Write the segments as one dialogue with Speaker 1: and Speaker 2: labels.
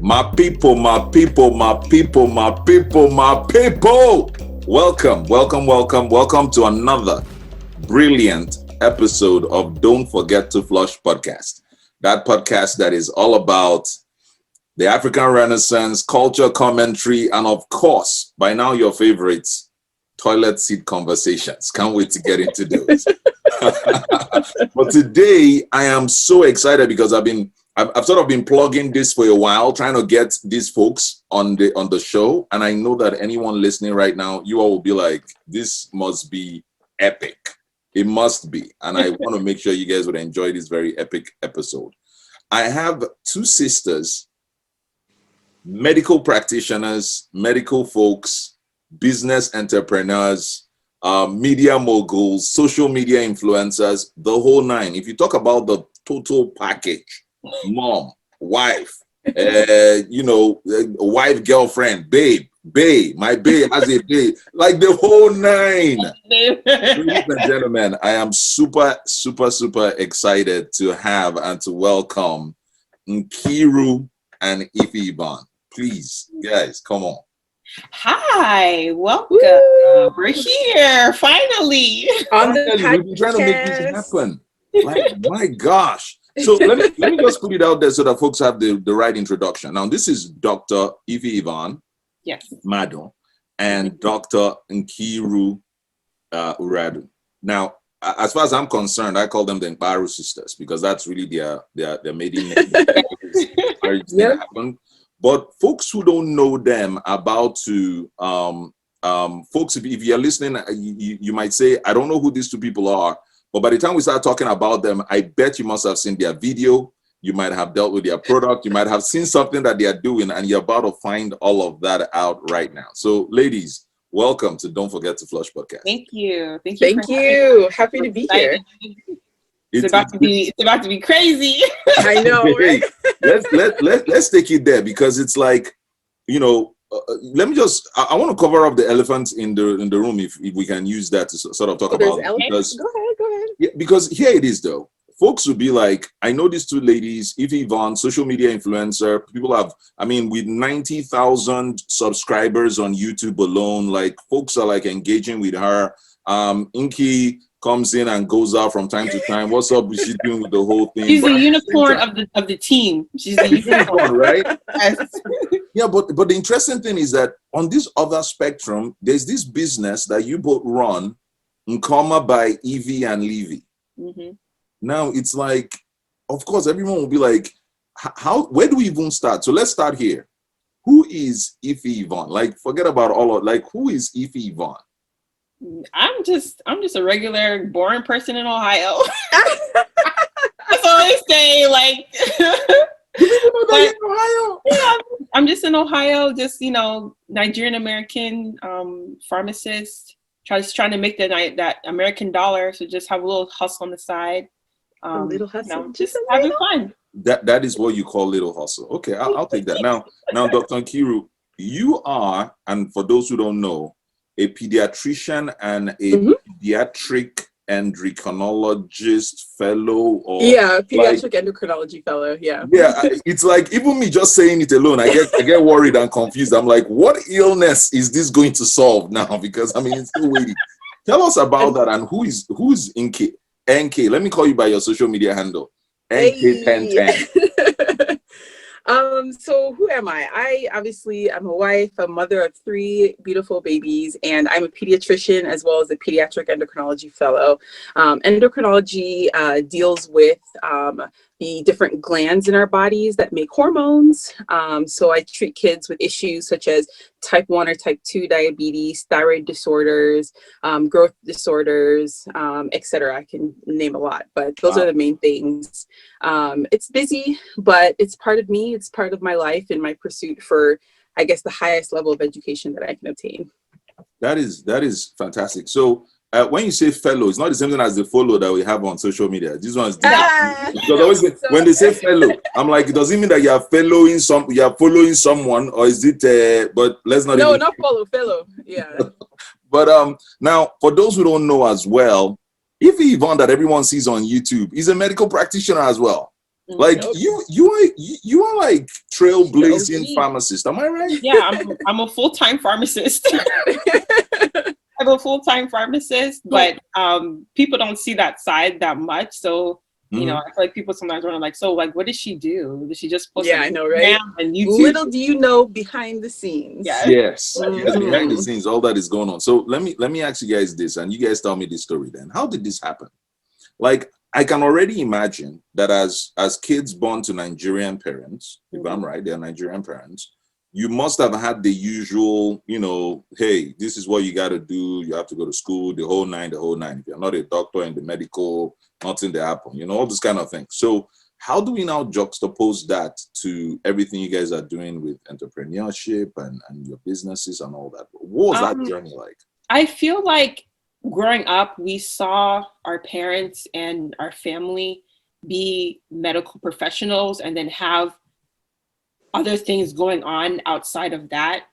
Speaker 1: My people, my people, my people, my people, my people. Welcome to another brilliant episode of Don't Forget to Flush podcast. That podcast that is all about the African Renaissance, culture commentary, and of course, by now your favorites, toilet seat conversations. Can't wait to get into those. But today, I am so excited because I've sort of been plugging this for a while, trying to get these folks on the show. And I know that anyone listening right now, you all will be like, this must be epic. It must be. And I want to make sure you guys would enjoy this very epic episode. I have two sisters, medical practitioners, medical folks, business entrepreneurs, media moguls, social media influencers, the whole nine. If you talk about the total package, mom, wife, wife, girlfriend, babe, my babe has a babe, like the whole nine. Ladies and gentlemen, I am super excited to have and to welcome Nkeiru and Ify Yvonne. Please, guys, come on.
Speaker 2: Hi, welcome. We're here finally.
Speaker 1: We've been trying to make this happen. Like, my gosh. So let me just put it out there so that folks have the right introduction. Now, this is Dr. Ify Yvonne Madu and Dr. Nkeiru Uradu. Now, as far as I'm concerned, I call them the Mkparu Sisters because that's really their maiden name. Yeah. But folks who don't know them about to folks, if you're listening, you might say, I don't know who these two people are. But by the time we start talking about them, I bet you must have seen their video. You might have dealt with their product. You might have seen something that they are doing, and you're about to find all of that out right now. So, ladies, welcome to Don't Forget to Flush podcast.
Speaker 2: Thank you.
Speaker 3: Thank you. Happy to be here.
Speaker 2: It's about to be crazy.
Speaker 3: I know, right?
Speaker 1: Let's take it there because it's like, let me just. I want to cover up the elephant in the room if we can use that to sort of talk about it. Because,
Speaker 3: go ahead.
Speaker 1: Yeah, because here it is though. Folks will be like, I know these two ladies, Ify Yvonne, social media influencer. People have, with 90,000 subscribers on YouTube alone, like folks are like engaging with her. Nkei comes in and goes out from time to time. What's up? Is she doing with the whole thing?
Speaker 2: She's the unicorn of the team. She's the unicorn,
Speaker 1: right? Yes. Yeah, but the interesting thing is that on this other spectrum, there's this business that you both run, Nkoma by Ify and Levy.
Speaker 2: Mm-hmm.
Speaker 1: Now it's like, of course, everyone will be like, where do we even start? So let's start here. Who is Ify Yvonne? Like, forget about who is Ify Yvonne?
Speaker 2: I'm just a regular, boring person in Ohio. That's all they say. Like,
Speaker 1: in Ohio?
Speaker 2: Yeah, I'm just in Ohio. Just Nigerian American pharmacist. Trying to make that American dollar. So just have a little hustle on the side.
Speaker 3: A little hustle,
Speaker 2: just having fun.
Speaker 1: That is what you call little hustle. Okay, I'll take that. Now, Dr. Nkeiru, you are, and for those who don't know, a pediatrician and a pediatric endocrinologist fellow, or
Speaker 3: pediatric endocrinology fellow. Yeah,
Speaker 1: it's like even me just saying it alone, I get worried and confused. I'm like, what illness is this going to solve now? Because it's still waiting. Tell us about that and who is Enkay? Enkay, let me call you by your social media handle. Enkay1010.
Speaker 3: So who am I? I'm a wife, a mother of 3 beautiful babies, and I'm a pediatrician as well as a pediatric endocrinology fellow. Endocrinology deals with the different glands in our bodies that make hormones. So I treat kids with issues such as type 1 or type 2 diabetes, thyroid disorders, growth disorders, etc. I can name a lot, but those are the main things. It's busy, but it's part of me. It's part of my life and my pursuit for, I guess, the highest level of education that I can obtain.
Speaker 1: That is fantastic. So when you say fellow, it's not the same thing as the follow that we have on social media. This one is different. Because when they say fellow, I'm like, does it mean that you are following someone, or is it? But let's not.
Speaker 3: No, not fellow. Yeah.
Speaker 1: But now, for those who don't know as well, Ify Yvonne that everyone sees on YouTube is a medical practitioner as well. Like you are like trailblazing pharmacist. Am I right?
Speaker 2: Yeah, I'm a full-time pharmacist. I'm a full-time pharmacist, but people don't see that side that much. So you know, I feel like people sometimes wonder, like, so like, what does she do? Does she just post?
Speaker 3: Yeah, I know, right?
Speaker 2: And YouTube?
Speaker 3: Little do you know behind the scenes.
Speaker 2: Yeah.
Speaker 1: Yes, behind the scenes, all that is going on. So let me ask you guys this, and you guys tell me this story. Then, how did this happen? Like, I can already imagine that as kids born to Nigerian parents, if I'm right, they're Nigerian parents. You must have had the usual, you know, hey, this is what you got to do. You have to go to school, the whole nine. If you're not a doctor in the medical, nothing to happen, you know, all this kind of thing. So how do we now juxtapose that to everything you guys are doing with entrepreneurship and your businesses and all that? What was that journey like?
Speaker 2: I feel like growing up, we saw our parents and our family be medical professionals and then have other things going on outside of that.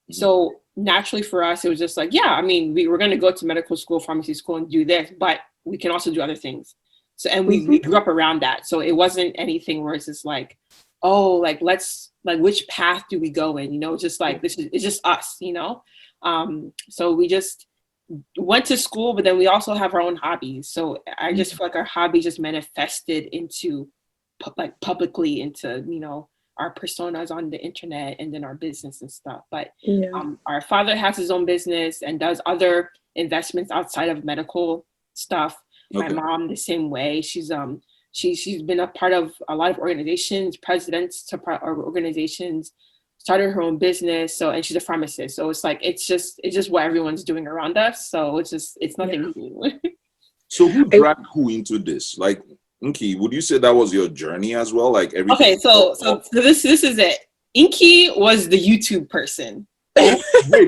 Speaker 2: So naturally for us, it was just like, yeah, I mean, we were going to go to medical school, pharmacy school and do this, but we can also do other things. So, and we grew up around that. So it wasn't anything where it's just like, oh, like, let's, like, which path do we go in? You know, just like, it's just us, you know? So we just went to school, but then we also have our own hobbies. So I just feel like our hobby just manifested into like publicly into, you know, our personas on the internet and then our business and stuff. But our father has his own business and does other investments outside of medical stuff. My mom the same way. She's been a part of a lot of organizations, presidents to organizations, started her own business. So, and she's a pharmacist. So it's like, it's just what everyone's doing around us. So it's nothing new.
Speaker 1: So who dragged who into this? Like, Nkei, would you say that was your journey as well? Like everything.
Speaker 2: Okay, so this is it. Nkei was the YouTube person.
Speaker 1: Wait,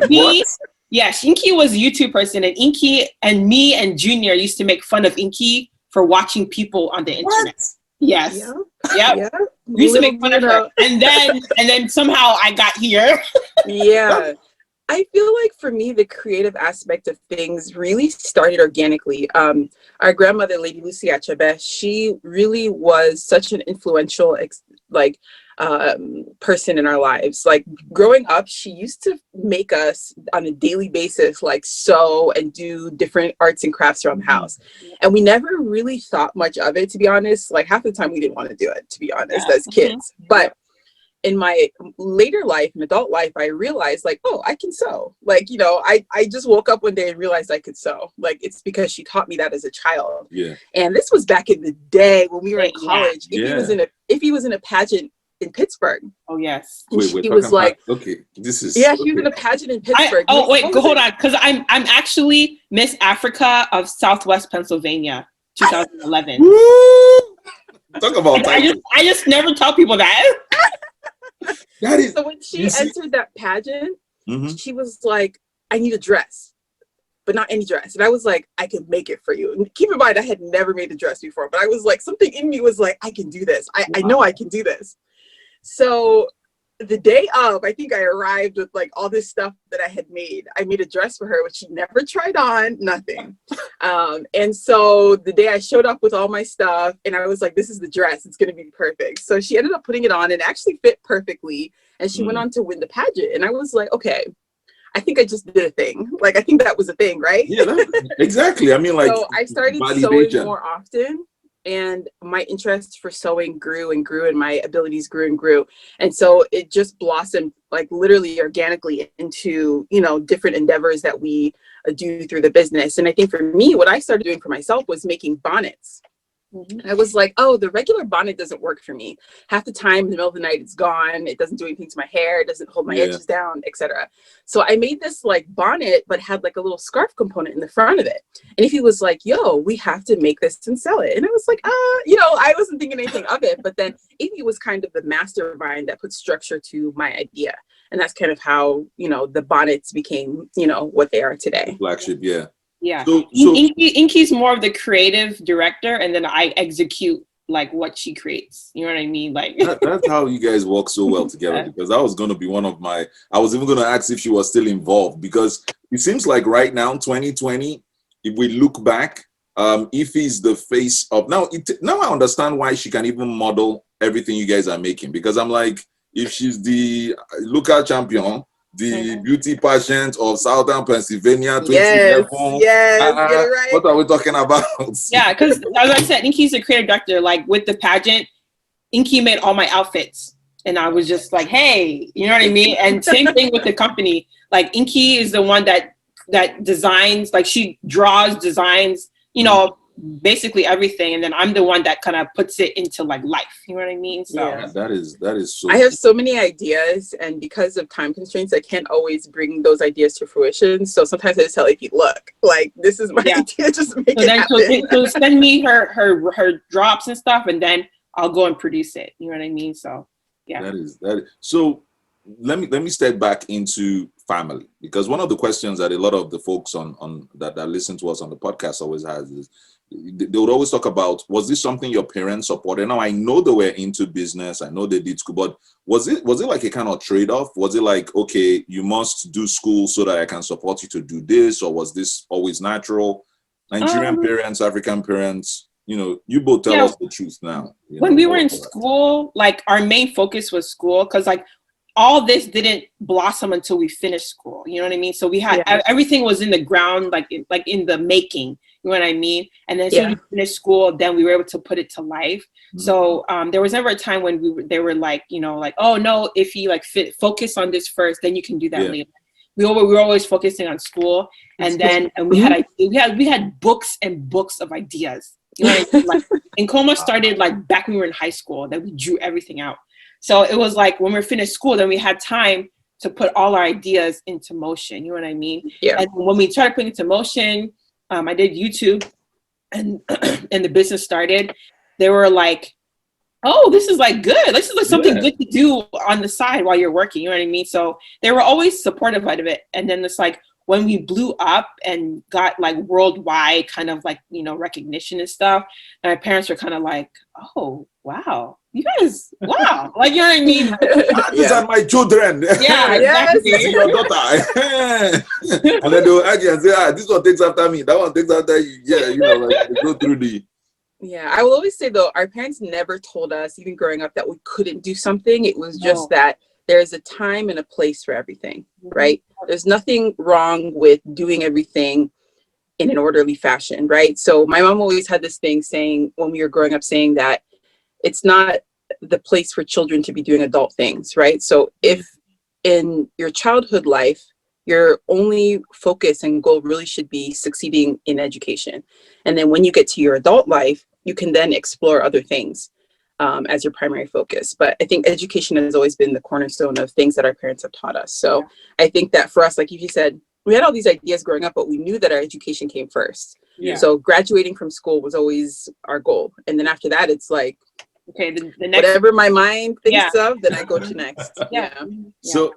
Speaker 1: what?
Speaker 2: Yes, Nkei was a YouTube person, and Nkei and me and Junior used to make fun of Nkei for watching people on the internet. Yes. Yeah. We used to make fun of her. And then somehow I got here.
Speaker 3: Yeah. I feel like for me, the creative aspect of things really started organically. Our grandmother, Lady Lucy Achebe, she really was such an influential person in our lives. Like growing up, she used to make us on a daily basis, like sew and do different arts and crafts around the house. And we never really thought much of it, to be honest. Like half the time we didn't want to do it, to be honest, as kids. But in my later life and adult life, I realized like, oh, I can sew. Like, you know, I just woke up one day and realized I could sew. Like, it's because she taught me that as a child. Yeah. And this was back in the day when we were in college. Ify was in a pageant in Pittsburgh.
Speaker 2: Oh, yes.
Speaker 3: He was like,
Speaker 1: okay, this is.
Speaker 3: Yeah, she was in a pageant in Pittsburgh.
Speaker 2: Hold on. Because I'm actually Miss Africa of Southwest Pennsylvania, 2011.
Speaker 1: Talk about that.
Speaker 2: I just never tell people that.
Speaker 3: So when she entered that pageant, she was like, I need a dress, but not any dress. And I was like, I can make it for you. And keep in mind, I had never made a dress before, but I was like, something in me was like, I can do this. I know I can do this. So the day of, I think I arrived with like all this stuff that I had made. I made a dress for her, which she never tried on, nothing. And so the day I showed up with all my stuff and I was like, this is the dress, it's going to be perfect. So she ended up putting it on and actually fit perfectly. And she went on to win the pageant. And I was like, okay, I think I just did a thing. Like, I think that was a thing, right?
Speaker 1: Yeah, exactly. I mean, like,
Speaker 3: so I started sewing more often. And my interest for sewing grew and grew, and my abilities grew and grew. And so it just blossomed like literally organically into, you know, different endeavors that we do through the business. And I think for me, what I started doing for myself was making bonnets. I was like, oh, the regular bonnet doesn't work for me. Half the time in the middle of the night, it's gone. It doesn't do anything to my hair. It doesn't hold my edges down, etc. So I made this like bonnet, but had like a little scarf component in the front of it. And if he was like, yo, we have to make this and sell it. And I was like, you know, I wasn't thinking anything of it. But then Ify was kind of the mastermind that put structure to my idea. And that's kind of how, you know, the bonnets became, you know, what they are today.
Speaker 1: Flagship, yeah.
Speaker 2: Yeah, Nkei's more of the creative director, and then I execute like what she creates. You know what I mean? Like
Speaker 1: that's how you guys work so well together. Because that was going to be one of my. I was even going to ask if she was still involved, because it seems like right now, 2020, if we look back, Ify's the face of now. Now I understand why she can even model everything you guys are making, because I'm like, if she's the local champion, the beauty pageant of Southern Pennsylvania 2011,
Speaker 3: yes, get it right.
Speaker 1: what are we talking about?
Speaker 2: Yeah, because as I said, Nkei's the creative director. Like with the pageant, Nkei made all my outfits. And I was just like, hey, you know what I mean? And same thing with the company. Like Nkei is the one that designs, like she draws, designs, you know, basically everything. And then I'm the one that kind of puts it into like life. You know what I mean? So
Speaker 3: yeah.
Speaker 1: that is so
Speaker 3: I have so many ideas, and because of time constraints, I can't always bring those ideas to fruition. So sometimes I just tell Ify, look, like this is my idea, just make it happen.
Speaker 2: So send me her drops and stuff, and then I'll go and produce it. You know what I mean? So yeah.
Speaker 1: That is. So let me step back into family, because one of the questions that a lot of the folks on that listen to us on the podcast always has is, they would always talk about, was this something your parents supported? Now I know they were into business, I know they did school, but was it like a kind of trade-off? Was it like, okay, you must do school so that I can support you to do this, or was this always natural? Nigerian parents, African parents, you know, you both tell us the truth now.
Speaker 2: When we were in school, like our main focus was school, because like all this didn't blossom until we finished school. You know what I mean? So we had everything was in the ground, like in the making. You know what I mean? And then as soon as we finished school, then we were able to put it to life. So there was never a time when they were like, you know, like, oh no, if you like focus on this first, then you can do that later. We were always focusing on school, and then we had books and books of ideas. You know what I mean? Like Nkoma started like back when we were in high school, that we drew everything out. So it was like when we finished school, then we had time to put all our ideas into motion. You know what I mean?
Speaker 3: Yeah.
Speaker 2: And when we started putting it into motion, I did YouTube, and and the business started. They were like, oh, this is like good. This is like something good to do on the side while you're working. You know what I mean? So they were always supportive of it. And then it's like when we blew up and got like worldwide kind of like, you know, recognition and stuff, and my parents were kind of like, oh, wow. You guys, wow. Like, you know what I mean?
Speaker 1: These are my children.
Speaker 2: Yeah, exactly.
Speaker 1: This is your daughter. And then they will argue and say, this one takes after me. That one takes after you. Yeah, you know, like they go through the...
Speaker 3: Yeah, I will always say though, our parents never told us, even growing up, that we couldn't do something. It was just that there's a time and a place for everything, right? There's nothing wrong with doing everything in an orderly fashion, right? So my mom always had this thing saying, when we were growing up, saying that it's not the place for children to be doing adult things, right? So if in your childhood life, your only focus and goal really should be succeeding in education. And then when you get to your adult life, you can then explore other things as your primary focus. But I think education has always been the cornerstone of things that our parents have taught us. So I think that for us, like you said, we had all these ideas growing up, but we knew that our education came first. Yeah. So graduating from school was always our goal. And then after that, it's like, okay, the next, whatever my mind thinks of, then I go to next.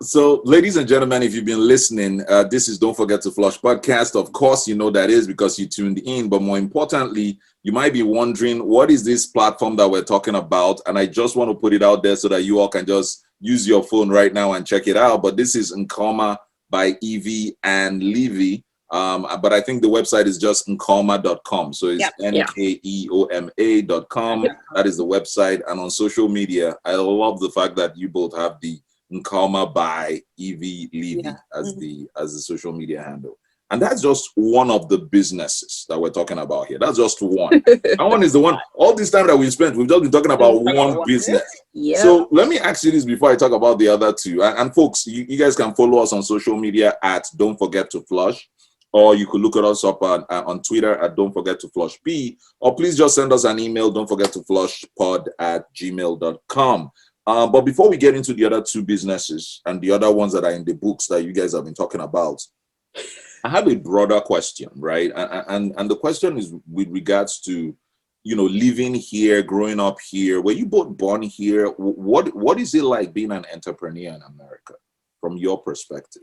Speaker 1: So ladies and gentlemen, if you've been listening, this is Don't Forget to Flush podcast. Of course, you know that is because you tuned in. But more importantly, you might be wondering, what is this platform that we're talking about? And I just want to put it out there so that you all can just use your phone right now and check it out. But this is Nkoma by Ify and Levy. But I think the website is just nkoma.com. So it's Nkeoma.com. That is the website. And on social media, I love the fact that you both have the Nkoma by Ify Levy as the social media handle. And that's just one of the businesses that we're talking about here. That's just one. That one is the one. All this time that we spent, we've just been talking about one business. So let me ask you this before I talk about the other two. And folks, you guys can follow us on social media at Don't Forget to Flush. Or you could look at us up on Twitter at Don't Forget to Flush P. Or please just send us an email, don'tforgettoflushpod@gmail.com. But before we get into the other two businesses and the other ones that are in the books that you guys have been talking about, I have a broader question, right? And the question is with regards to, you know, living here, growing up here. Were you both born here? What is it like being an entrepreneur in America from your perspective?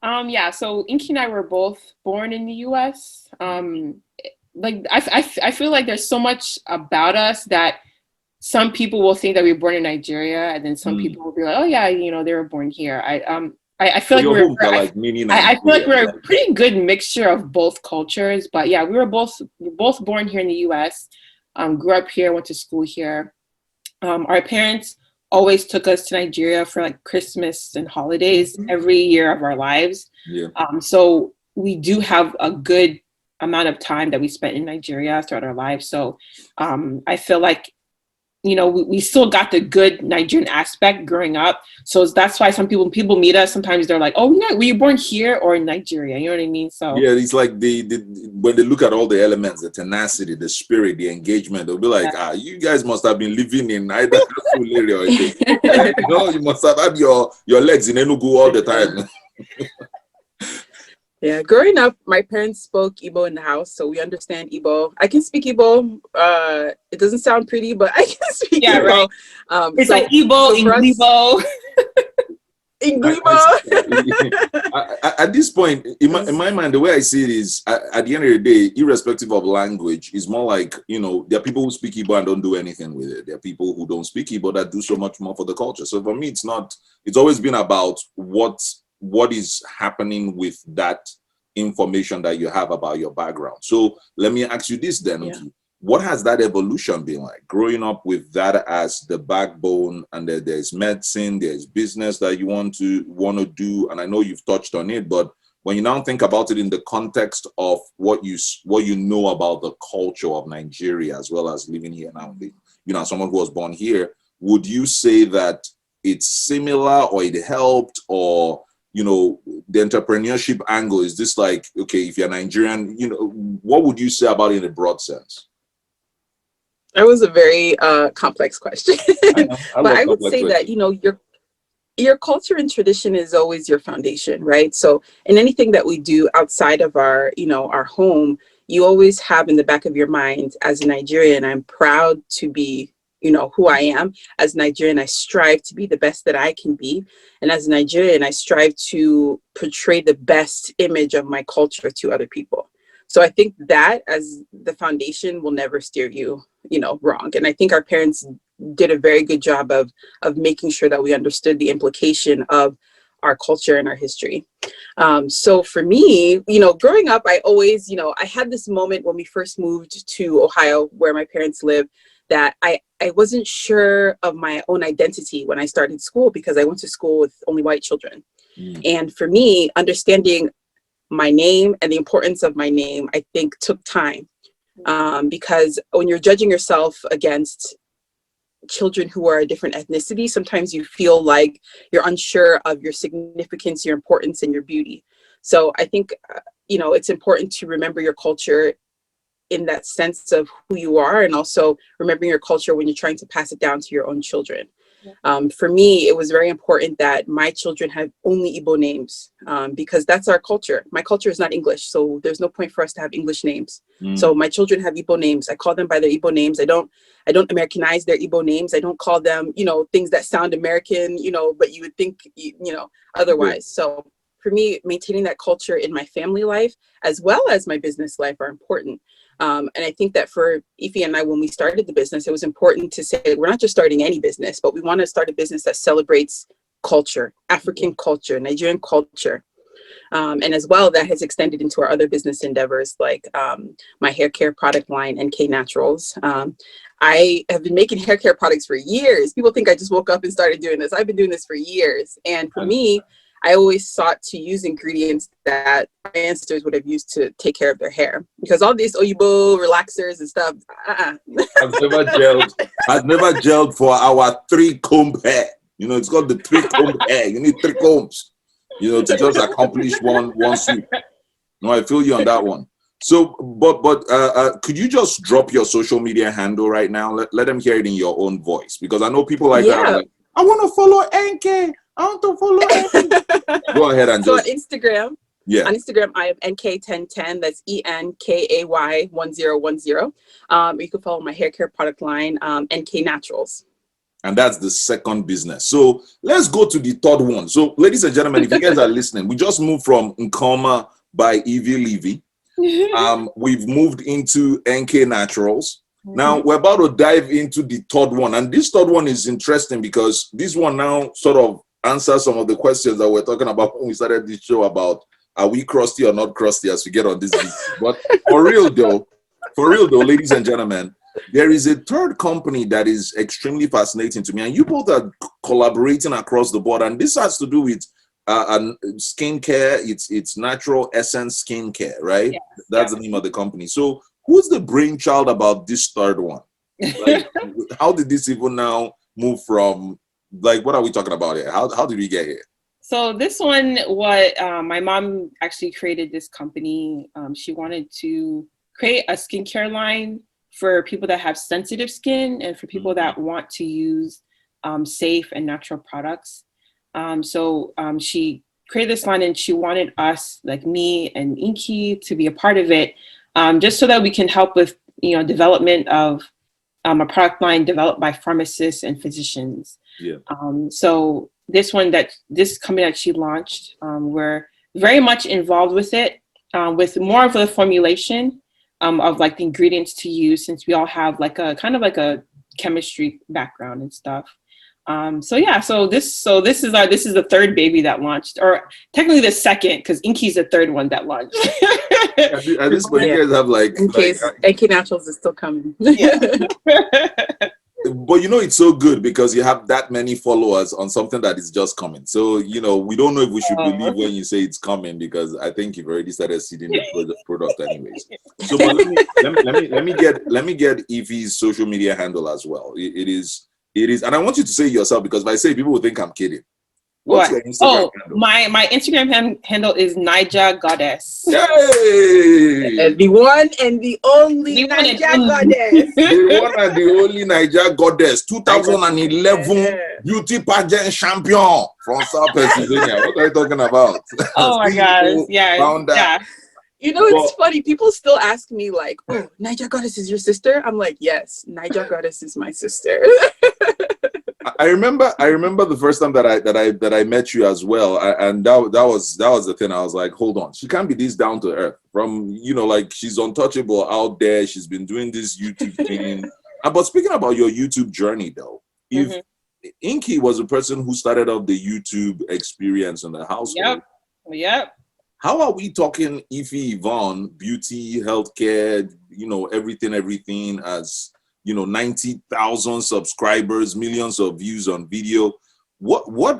Speaker 2: So Nkei and I were both born in the US. Like I feel like there's so much about us that some people will think that we were born in Nigeria, and then some people will be like, oh yeah, you know, they were born here. I feel like
Speaker 1: your
Speaker 2: we're
Speaker 1: homes are like mini
Speaker 2: I feel like
Speaker 1: Nigeria.
Speaker 2: we're a pretty good mixture of both cultures. But yeah, we're both born here in the US, grew up here, went to school here. Our parents always took us to Nigeria for like Christmas and holidays every year of our lives.
Speaker 1: Yeah.
Speaker 2: So we do have a good amount of time that we spent in Nigeria throughout our lives. So I feel like, you know, we still got the good Nigerian aspect growing up. So that's why some people meet us, sometimes they're like, oh, yeah, were you born here or in Nigeria? You know what I mean? So
Speaker 1: yeah, it's like when they look at all the elements, the tenacity, the spirit, the engagement, they'll be like, you guys must have been living in either area or you know, you must have had your legs in Enugu all the time.
Speaker 3: Yeah, growing up, my parents spoke Igbo in the house, so we understand Igbo. I can speak Igbo. It doesn't sound pretty, but I can speak Igbo.
Speaker 2: Right. It's so, like Igbo, Igbo.
Speaker 1: At this point, in my mind, the way I see it is, at the end of the day, irrespective of language, it's more like, you know, there are people who speak Igbo and don't do anything with it. There are people who don't speak Igbo that do so much more for the culture. So for me, it's always been about what is happening with that information that you have about your background. So let me ask you this then, Nkeiru. What has that evolution been like, growing up with that as the backbone, and there's medicine, there's business that you want to do, and I know you've touched on it, but when you now think about it in the context of what you know about the culture of Nigeria, as well as living here now, you know, someone who was born here, would you say that it's similar, or it helped, or, you know, the entrepreneurship angle? Is this like, okay, if you're Nigerian, you know, what would you say about it in a broad sense?
Speaker 3: That was a very complex question. But I would say that, you know, your culture and tradition is always your foundation, right? So in anything that we do outside of our, you know, our home, you always have in the back of your mind, as a Nigerian, I'm proud to be, you know, who I am. As a Nigerian, I strive to be the best that I can be. And as a Nigerian, I strive to portray the best image of my culture to other people. So I think that as the foundation will never steer you, you know, wrong. And I think our parents did a very good job of making sure that we understood the implication of our culture and our history. So for me, you know, growing up, I always, you know, I had this moment when we first moved to Ohio, where my parents live, that I wasn't sure of my own identity when I started school, because I went to school with only white children. And for me, understanding my name and the importance of my name, I think took time, because when you're judging yourself against children who are a different ethnicity, sometimes you feel like you're unsure of your significance, your importance, and your beauty. So I think, you know, it's important to remember your culture in that sense of who you are, and also remembering your culture when you're trying to pass it down to your own children. For me, it was very important that my children have only Igbo names, because that's our culture. My culture is not English, so there's no point for us to have English names. So my children have Igbo names. I call them by their Igbo names. I don't Americanize their Igbo names. I don't call them, you know, things that sound American, you know, but you would think, you know, otherwise. So for me, maintaining that culture in my family life as well as my business life are important. And I think that for Ify and I, when we started the business, it was important to say, we're not just starting any business, but we want to start a business that celebrates culture, African culture, Nigerian culture. And as well, that has extended into our other business endeavors, like my hair care product line, Enkay Naturals. I have been making hair care products for years. People think I just woke up and started doing this. I've been doing this for years. And for me, I always sought to use ingredients that my ancestors would have used to take care of their hair, because all these Oyibo relaxers and stuff.
Speaker 1: I've never gelled for our 3-comb hair. You know, it's called the 3-comb hair. You need 3 combs, you know, to just accomplish one sweep. No, I feel you on that one. So, but could you just drop your social media handle right now? Let them hear it in your own voice, because I know people like that are like, I want to follow Enkay. I want to follow Enkay. Go ahead and
Speaker 3: so
Speaker 1: just.
Speaker 3: On Instagram. Yeah. On Instagram, I am Nkay1010. That's Enkay1010. You can follow my hair care product line, Enkay Naturals.
Speaker 1: And that's the second business. So let's go to the third one. So, ladies and gentlemen, if you guys are listening, we just moved from Nkoma by Ify. We've moved into Enkay Naturals. Now we're about to dive into the third one. And this third one is interesting because this one now sort of answer some of the questions that we're talking about when we started this show about are we crusty or not crusty as we get on this video. But for real though, ladies and gentlemen, there is a third company that is extremely fascinating to me, and you both are collaborating across the board, and this has to do with skincare. It's Natural Essence Skincare, right?
Speaker 2: Yes,
Speaker 1: That's the name of the company. So who's the brainchild about this third one? Like, how did this even now move from, like, what are we talking about here? How did we get here?
Speaker 2: So this one, my mom actually created this company. She wanted to create a skincare line for people that have sensitive skin and for people that want to use safe and natural products. So she created this line, and she wanted us, like me and Enkay, to be a part of it, just so that we can help with, development of a product line developed by pharmacists and physicians.
Speaker 1: Yeah.
Speaker 2: So this company that she launched, we're very much involved with it, with more of the formulation of like the ingredients to use, since we all have like a kind of like a chemistry background and stuff. So this is the third baby that launched, or technically the second, because Enkay's the third one that launched.
Speaker 1: At this point, you guys have
Speaker 3: Enkay Naturals is still coming.
Speaker 2: Yeah.
Speaker 1: But it's so good because you have that many followers on something that is just coming. So we don't know if we should believe when you say it's coming, because I think you've already started seeding the product anyways. So, but let me get Ify's social media handle as well. It is, and I want you to say it yourself, because if I say it, people will think I'm kidding. What's your Instagram handle?
Speaker 2: My Instagram handle is Naija Goddess.
Speaker 1: Yay!
Speaker 3: And the one and the only Naija Goddess.
Speaker 1: The one and the only Naija Goddess, 2011 beauty pageant champion from South Pennsylvania. What are you talking about?
Speaker 2: Oh my gosh! Yeah.
Speaker 3: It's funny. People still ask me like, "Oh, Naija Goddess is your sister?" I'm like, "Yes, Naija Goddess is my sister."
Speaker 1: I remember the first time that I met you as well, and that was the thing. I was like, hold on, she can't be this down to earth. From like she's untouchable out there. She's been doing this YouTube thing. But speaking about your YouTube journey, though, if Enkay was a person who started off the YouTube experience in the household,
Speaker 2: yep.
Speaker 1: How are we talking Ify Yvonne, beauty, healthcare, everything as 90,000 subscribers, millions of views on video.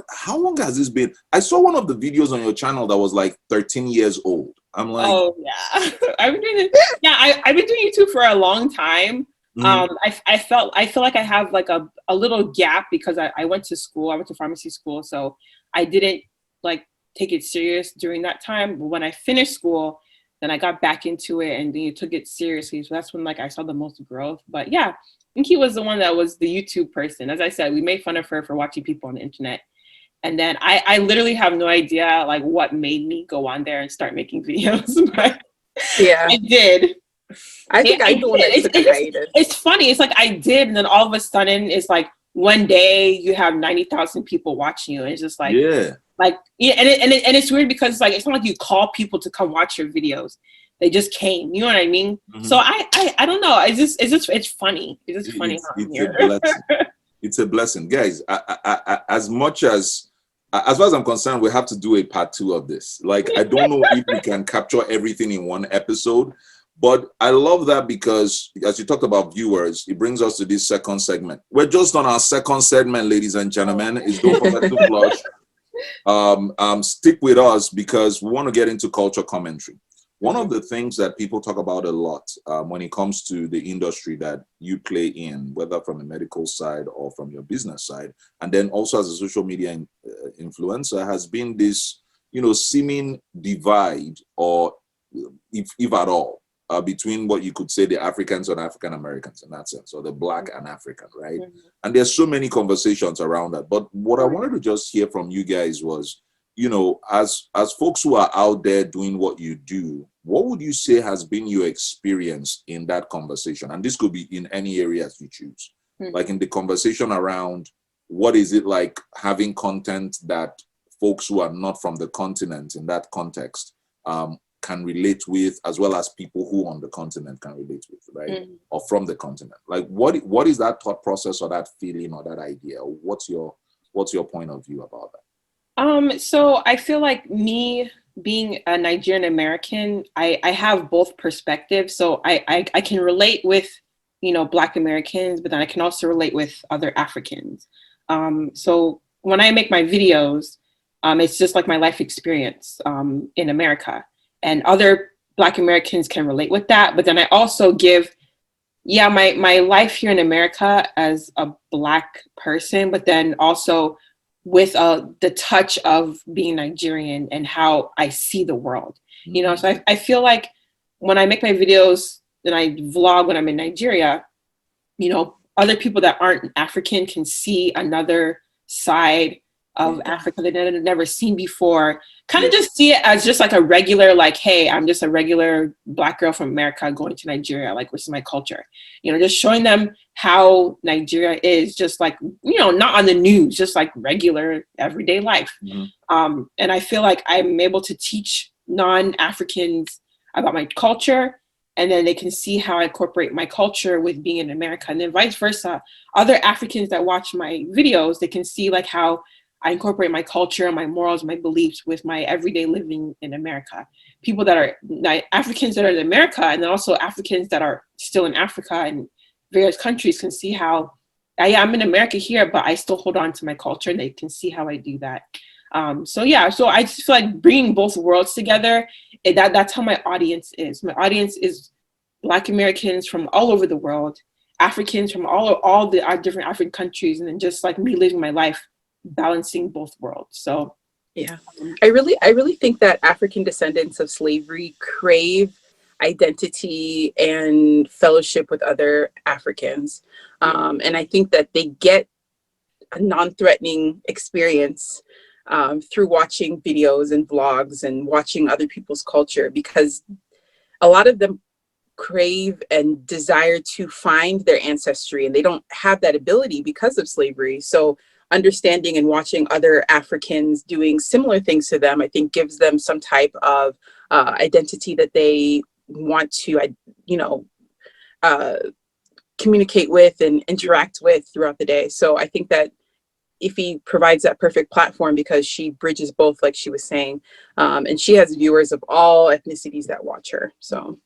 Speaker 1: How long has this been? I saw one of the videos on your channel that was like 13 years old. I'm like,
Speaker 2: oh yeah, I've been doing it. Yeah, I've been doing YouTube for a long time. I feel like I have like a little gap because I went to school. I went to pharmacy school, so I didn't like take it serious during that time. But when I finished school, then I got back into it and then took it seriously. So that's when like I saw the most growth. But yeah, Enkay was the one that was the YouTube person. As I said, we made fun of her for watching people on the internet. And then I literally have no idea like what made me go on there and start making videos. But
Speaker 3: yeah,
Speaker 2: I did.
Speaker 3: I think I know
Speaker 2: it's funny. It's like I did, and then all of a sudden it's like one day you have 90,000 people watching you. And it's just like, and it's weird because it's not like you call people to come watch your videos. They just came. You know what I mean? Mm-hmm. So I don't know. It's funny. It's just funny.
Speaker 1: It's a blessing, guys. As far as I'm concerned, we have to do a part 2 of this. Like, I don't know if we can capture everything in one episode, but I love that because as you talked about viewers, it brings us to this second segment. We're just on our second segment, ladies and gentlemen. It's Don't Forget to Flush. Stick with us because we want to get into culture commentary. One of the things that people talk about a lot when it comes to the industry that you play in, whether from the medical side or from your business side, and then also as a social media influencer, has been this, seeming divide, or if at all, between what you could say the Africans and African Americans in that sense, or the Black and African, right? Mm-hmm. And there's so many conversations around that. But what I wanted to just hear from you guys was, as folks who are out there doing what you do, what would you say has been your experience in that conversation? And this could be in any areas you choose. Mm-hmm. Like in the conversation around, what is it like having content that folks who are not from the continent in that context can relate with, as well as people who on the continent can relate with, right? Mm-hmm. Or from the continent. Like what is that thought process or that feeling or that idea? What's your point of view about that?
Speaker 2: So I feel like me being a Nigerian American, I have both perspectives. So I can relate with, Black Americans, but then I can also relate with other Africans. So when I make my videos, it's just like my life experience in America, and other Black Americans can relate with that. But then I also give, my life here in America as a Black person, but then also with the touch of being Nigerian and how I see the world. So I feel like when I make my videos and I vlog when I'm in Nigeria, other people that aren't African can see another side of Africa that they've never seen before. Kind of just see it as just like a regular, like, hey, I'm just a regular Black girl from America going to Nigeria, like, which is my culture. Just showing them how Nigeria is, just like, not on the news, just like regular everyday life. And I feel like I'm able to teach non-Africans about my culture, and then they can see how I incorporate my culture with being in America, and then vice versa. Other Africans that watch my videos, they can see like how I incorporate my culture, my morals, my beliefs with my everyday living in America. People that are Africans that are in America, and then also Africans that are still in Africa and various countries, can see how, I'm in America here, but I still hold on to my culture, and they can see how I do that. So I just feel like bringing both worlds together, that's how my audience is. My audience is Black Americans from all over the world, Africans from all the different African countries, and then just like me living my life balancing both worlds. So
Speaker 3: I really think that African descendants of slavery crave identity and fellowship with other Africans, and I think that they get a non-threatening experience through watching videos and vlogs and watching other people's culture, because a lot of them crave and desire to find their ancestry, and they don't have that ability because of slavery. So understanding and watching other Africans doing similar things to them, I think gives them some type of identity that they want to, communicate with and interact with throughout the day. So I think that Ify provides that perfect platform because she bridges both, like she was saying, and she has viewers of all ethnicities that watch her. So.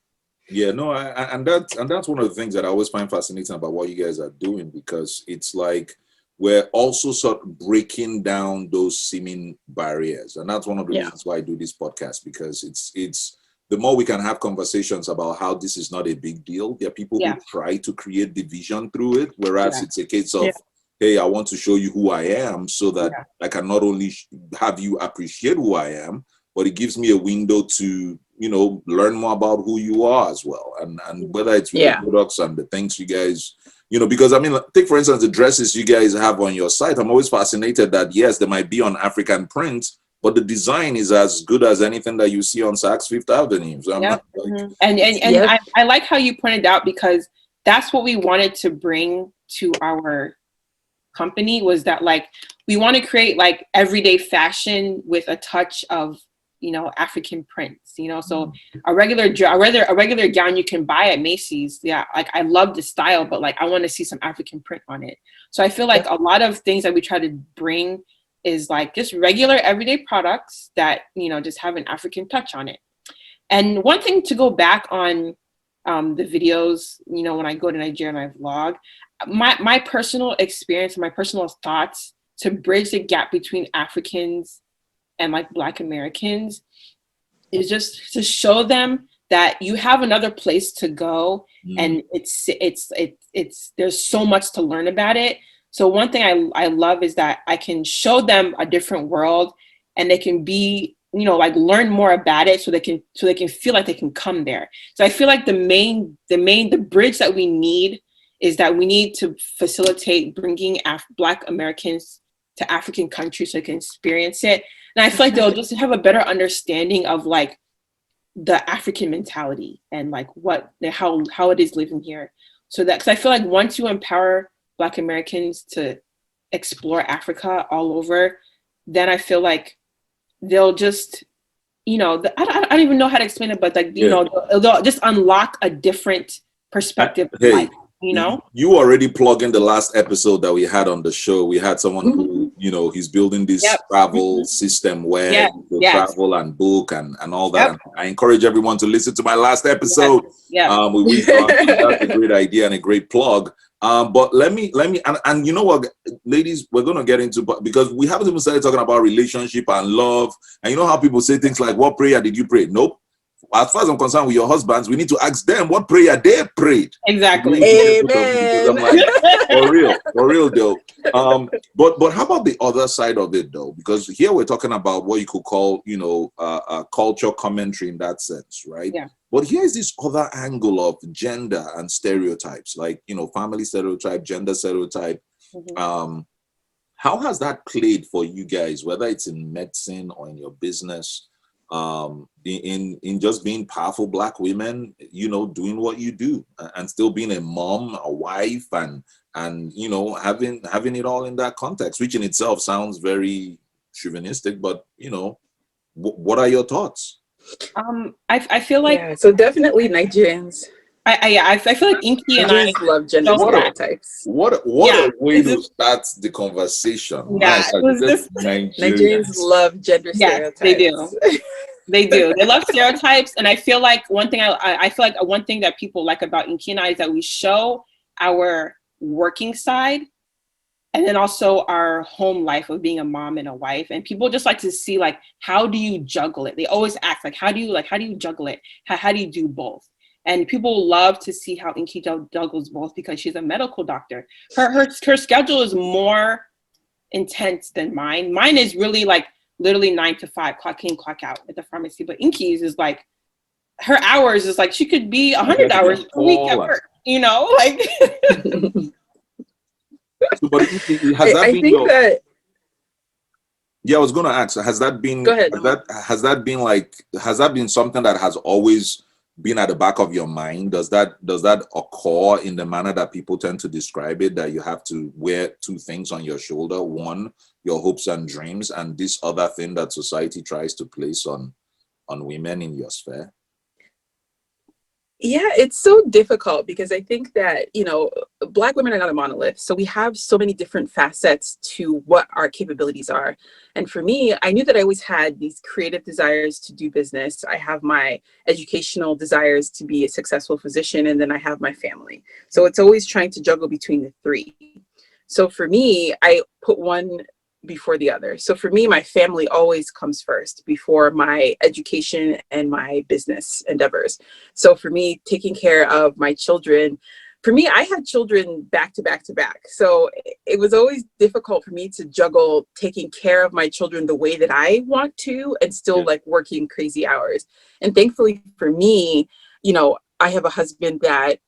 Speaker 1: Yeah, no, and that's one of the things that I always find fascinating about what you guys are doing, because it's like we're also sort of breaking down those seeming barriers, and that's one of the reasons why I do this podcast, because it's the more we can have conversations about how this is not a big deal. There are people who try to create division through it, whereas it's a case of, hey, I want to show you who I am so that I can not only have you appreciate who I am, but it gives me a window to, learn more about who you are as well. And whether it's with the products and the things you guys, because take for instance, the dresses you guys have on your site. I'm always fascinated that, yes, they might be on African print, but the design is as good as anything that you see on Saks Fifth Avenue. So
Speaker 2: I like how you pointed out, because that's what we wanted to bring to our company, was that like we want to create like everyday fashion with a touch of African prints, so a regular gown you can buy at Macy's, like I love the style, but like I want to see some African print on it. So I feel like a lot of things that we try to bring is like just regular everyday products that just have an African touch on it. And one thing to go back on the videos, when I go to Nigeria and I vlog, my personal experience, my personal thoughts to bridge the gap between Africans and like Black Americans is just to show them that you have another place to go, and it's there's so much to learn about it. So one thing I love is that I can show them a different world, and they can be, like learn more about it, so they can feel like they can come there. So I feel like the bridge that we need is that we need to facilitate bringing Black Americans to African countries so they can experience it. And I feel like they'll just have a better understanding of like the African mentality and like how it is living here. So that, because I feel like once you empower Black Americans to explore Africa all over, then I feel like they'll just, I don't even know how to explain it, but like, they'll just unlock a different perspective of life. You already
Speaker 1: plugging the last episode that we had on the show. We had someone who, you know, he's building this
Speaker 2: Yep.
Speaker 1: travel system where
Speaker 2: Yes.
Speaker 1: you will
Speaker 2: Yes.
Speaker 1: travel and book and all that.
Speaker 2: Yep.
Speaker 1: And I encourage everyone to listen to my last episode
Speaker 2: Yeah.
Speaker 1: with wisdom. That's a great idea and a great plug. But let me, and you know what, ladies, we're going to get into, because we haven't even started talking about relationship and love. And you know how people say things like, what prayer did you pray? Nope. As far as I'm concerned with your husbands, we need to ask them what prayer they prayed.
Speaker 2: Exactly.
Speaker 3: Amen.
Speaker 1: I'm like, for real though. But how about the other side of it though? Because here we're talking about what you could call, you know, culture commentary in that sense, right?
Speaker 2: Yeah.
Speaker 1: But here's this other angle of gender and stereotypes, like, you know, family stereotype, gender stereotype.
Speaker 2: Mm-hmm.
Speaker 1: How has that played for you guys, whether it's in medicine or in your business? In just being powerful Black women, you know, doing what you do and still being a mom, a wife, and you know, having it all in that context, which in itself sounds very chauvinistic, but you know, what are your thoughts?
Speaker 2: I feel like
Speaker 3: so definitely Nigerians.
Speaker 2: I feel like Nkei and I
Speaker 3: love gender stereotypes.
Speaker 1: What a way to start the conversation.
Speaker 2: Yeah,
Speaker 1: nice.
Speaker 3: Nigerians love gender stereotypes.
Speaker 2: They do. They do. They love stereotypes, and I feel like one thing I feel like one thing that people like about Nkei and I is that we show our working side, and then also our home life of being a mom and a wife. And people just like to see, like, how do you juggle it? They always ask, like, how do you juggle it? How do you do both? And people love to see how Nkei juggles both because she's a medical doctor. Her schedule is more intense than mine. Mine is really like literally 9 to 5, clock in, clock out at the pharmacy. But Nkei's is like, her hours is like, she could be 100 hours per week at work, you know, like.
Speaker 1: So, but has that been your... Yeah, I was going to ask, has that been...
Speaker 3: Go ahead.
Speaker 1: Has that been something that has always been at the back of your mind? Does that occur in the manner that people tend to describe it, that you have to wear two things on your shoulder, one, your hopes and dreams, and this other thing that society tries to place on women in your sphere?
Speaker 3: Yeah, it's so difficult because I think that, you know, Black women are not a monolith. So we have so many different facets to what our capabilities are. And for me, I knew that I always had these creative desires to do business. I have my educational desires to be a successful physician, and then I have my family. So it's always trying to juggle between the three. So for me, I put one before the other. So for me, my family always comes first before my education and my business endeavors. So for me, taking care of my children, for me, I had children back to back to back. So it was always difficult for me to juggle taking care of my children the way that I want to and still like working crazy hours. And thankfully for me, you know, I have a husband that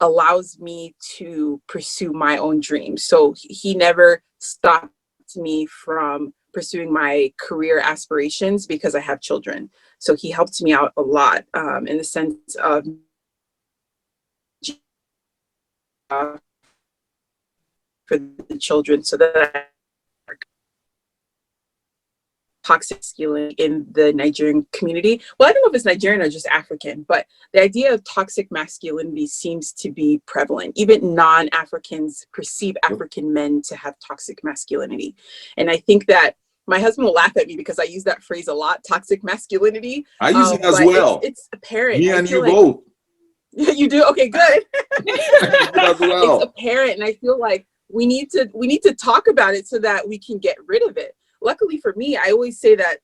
Speaker 3: allows me to pursue my own dreams. So he never stopped me from pursuing my career aspirations because I have children. So he helped me out a lot in the sense of for the children, so that toxic masculinity in the Nigerian community. Well, I don't know if it's Nigerian or just African, but the idea of toxic masculinity seems to be prevalent. Even non-Africans perceive African men to have toxic masculinity. And I think that my husband will laugh at me because I use that phrase a lot, toxic masculinity.
Speaker 1: I use it as well.
Speaker 3: It's apparent.
Speaker 1: Me and you both.
Speaker 3: You do? Okay, good.
Speaker 1: As well.
Speaker 3: It's apparent, and I feel like we need to talk about it so that we can get rid of it. Luckily for me, I always say about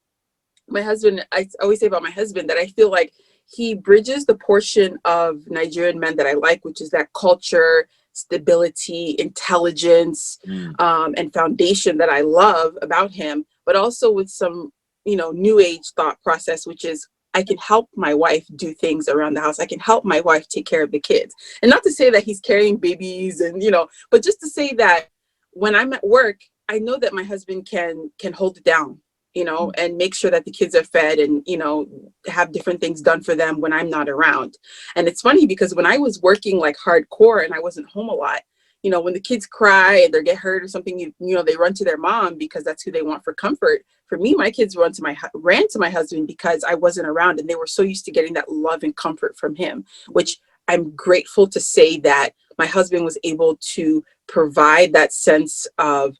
Speaker 3: my husband that I feel like he bridges the portion of Nigerian men that I like, which is that culture, stability, intelligence, and foundation that I love about him, but also with some, you know, new age thought process, which is I can help my wife do things around the house. I can help my wife take care of the kids. And not to say that he's carrying babies and, you know, but just to say that when I'm at work, I know that my husband can hold it down, you know, and make sure that the kids are fed and, you know, have different things done for them when I'm not around. And it's funny because when I was working like hardcore and I wasn't home a lot, you know, when the kids cry and they get hurt or something, you know, they run to their mom because that's who they want for comfort. For me, my kids ran to my husband because I wasn't around, and they were so used to getting that love and comfort from him, which I'm grateful to say that my husband was able to provide that sense of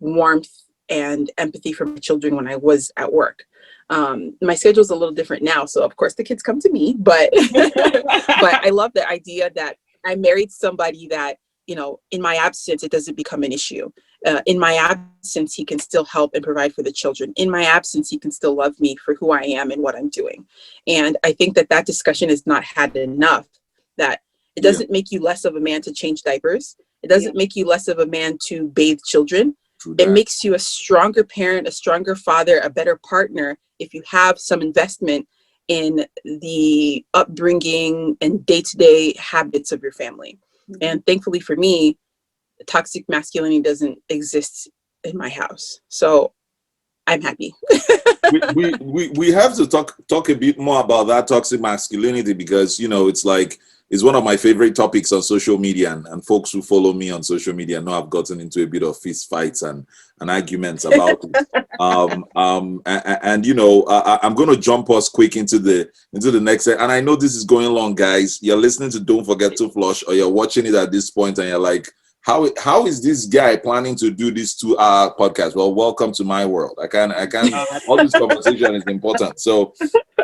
Speaker 3: warmth and empathy for my children when I was at work. My schedule's a little different now, so of course the kids come to me, but but I love the idea that I married somebody that, you know, in my absence, it doesn't become an issue. In my absence, he can still help and provide for the children. In my absence, he can still love me for who I am and what I'm doing. And I think that that discussion is not had enough, that it doesn't make you less of a man to change diapers. It doesn't make you less of a man to bathe children. It makes you a stronger parent, a stronger father, a better partner if you have some investment in the upbringing and day-to-day habits of your family. And thankfully for me, toxic masculinity doesn't exist in my house. So I'm happy.
Speaker 1: we have to talk a bit more about that toxic masculinity, because, you know, it's like, it's one of my favorite topics on social media, and folks who follow me on social media know I've gotten into a bit of fist fights and arguments about it. And you know, I'm going to jump us quick into the next, and I know this is going long, guys. You're listening to Don't Forget to Flush, or you're watching it at this point and you're like, how is this guy planning to do this 2-hour podcast? Well, welcome to my world. I can all this conversation is important. So